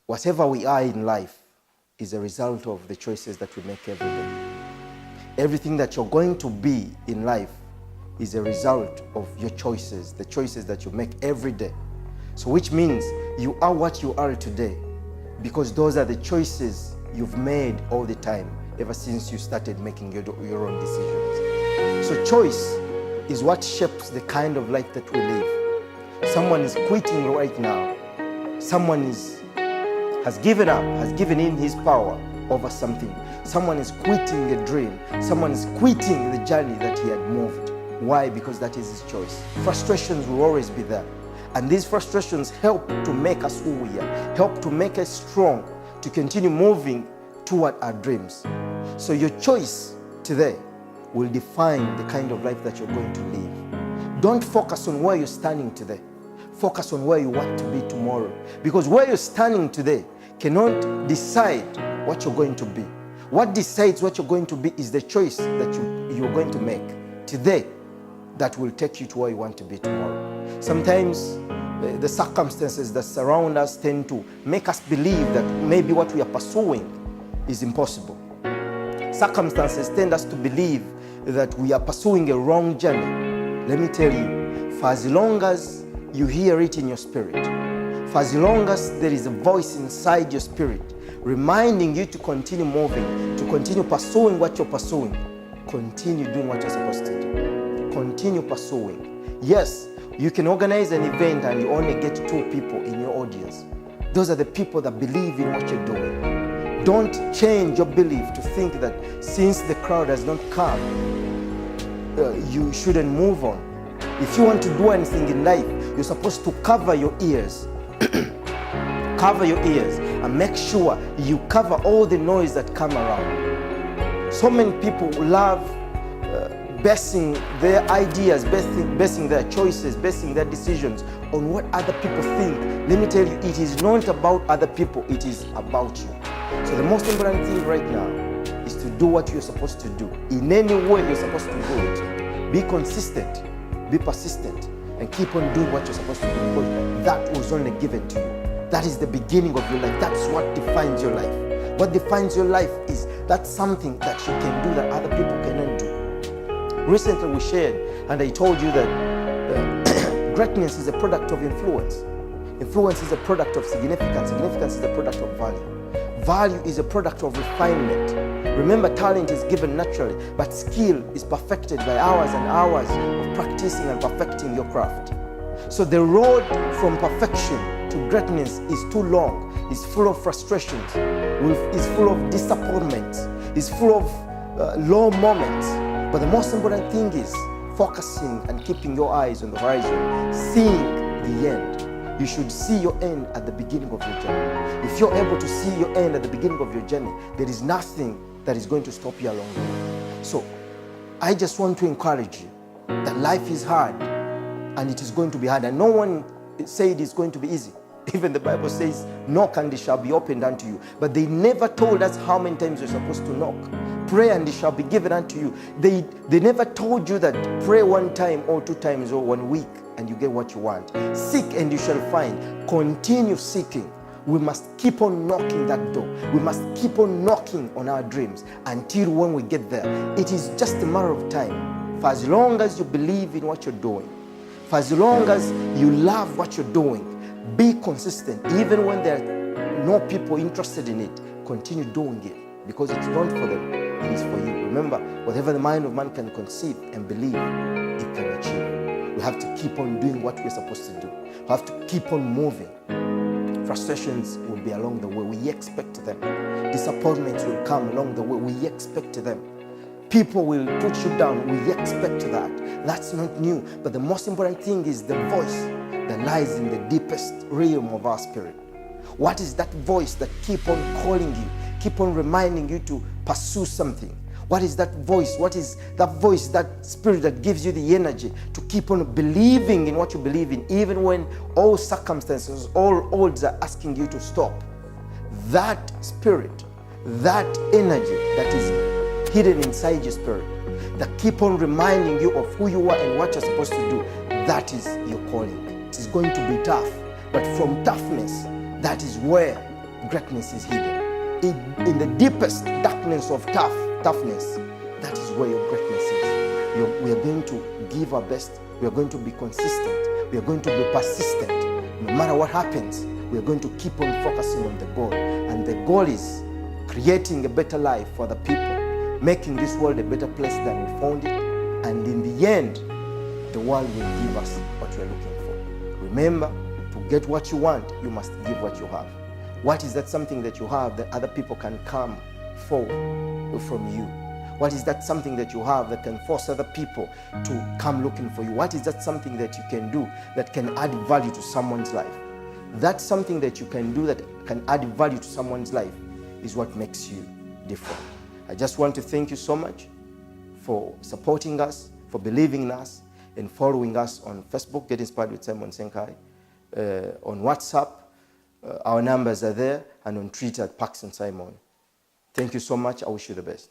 Whatever we are in life is a result of the choices that we make every day. Everything that you're going to be in life is a result of your choices, the choices that you make every day. So which means you are what you are today because those are the choices you've made all the time ever since you started making your own decisions. So choice is what shapes the kind of life that we live. Someone is quitting right now. Someone has given up, has given in his power over something. Someone is quitting a dream. Someone is quitting the journey that he had moved. Why? Because that is his choice. Frustrations will always be there. And these frustrations help to make us who we are, help to make us strong, to continue moving toward our dreams. So your choice today will define the kind of life that you're going to live. Don't focus on where you're standing today. Focus on where you want to be tomorrow. Because where you're standing today cannot decide what you're going to be. What decides what you're going to be is the choice that you're going to make today that will take you to where you want to be tomorrow. Sometimes the circumstances that surround us tend to make us believe that maybe what we are pursuing is impossible. Circumstances tend us to believe that we are pursuing a wrong journey. Let me tell you, for as long as you hear it in your spirit, for as long as there is a voice inside your spirit reminding you to continue moving, to continue pursuing what you're pursuing, continue doing what you're supposed to do. Continue pursuing. Yes, you can organize an event and you only get 2 people in your audience. Those are the people that believe in what you're doing. Don't change your belief to think that since the crowd has not come, you shouldn't move on. If you want to do anything in life, you're supposed to cover your ears. Cover your ears and make sure you cover all the noise that come around. So many people love basing their ideas, basing their choices, basing their decisions on what other people think. Let me tell you, it is not about other people, it is about you. So the most important thing right now is to do what you're supposed to do. In any way you're supposed to do it. Be consistent, be persistent, and keep on doing what you're supposed to do because that was only given to you. That is the beginning of your life. That's what defines your life. What defines your life is that's something that you can do that other people cannot do. Recently we shared, and I told you that greatness is a product of influence. Influence is a product of significance. Significance is a product of value. Value is a product of refinement. Remember, talent is given naturally, but skill is perfected by hours and hours of practicing and perfecting your craft. So the road from perfection to greatness is too long. It's full of frustrations. It's full of disappointments. It's full of low moments. But the most important thing is focusing and keeping your eyes on the horizon, seeing the end. You should see your end at the beginning of your journey. If you're able to see your end at the beginning of your journey, there is nothing that is going to stop you along the way. So I just want to encourage you that life is hard and it is going to be hard. And no one said it's going to be easy. Even the Bible says, knock and it shall be opened unto you. But they never told us how many times you're supposed to knock. Pray and it shall be given unto you. They never told you that pray 1 time or 2 times or 1 week and you get what you want. Seek and you shall find. Continue seeking. We must keep on knocking that door. We must keep on knocking on our dreams until when we get there. It is just a matter of time. For as long as you believe in what you're doing, for as long as you love what you're doing, be consistent. Even when there are no people interested in it, continue doing it because it's not for them, it is for you. Remember, whatever the mind of man can conceive and believe, it can achieve. We have to keep on doing what we're supposed to do. We have to keep on moving. Frustrations will be along the way. We expect them. Disappointments will come along the way. We expect them. People will put you down. We expect that. That's not new. But the most important thing is the voice that lies in the deepest realm of our spirit. What is that voice that keep on calling you, keep on reminding you to pursue something? What is that voice? What is that voice, that spirit that gives you the energy to keep on believing in what you believe in, even when all circumstances, all odds are asking you to stop? That spirit, that energy that is hidden inside your spirit, that keep on reminding you of who you are and what you're supposed to do, that is your calling. It is going to be tough, but from toughness, that is where greatness is hidden. In the deepest darkness of toughness, that is where your greatness is. We are going to give our best. We are going to be consistent. We are going to be persistent. No matter what happens, we are going to keep on focusing on the goal. And the goal is creating a better life for the people, making this world a better place than we found it. And in the end, the world will give us what we are looking for. Remember, to get what you want, you must give what you have. What is that something that you have that other people can come for from you? What is that something that you have that can force other people to come looking for you? What is that something that you can do that can add value to someone's life? That something that you can do that can add value to someone's life is what makes you different. I just want to thank you so much for supporting us, for believing in us, and following us on Facebook, Get Inspired with Simon Ssenkaayi, on WhatsApp, our numbers are there, and on Twitter at Paxton Simon. Thank you so much. I wish you the best.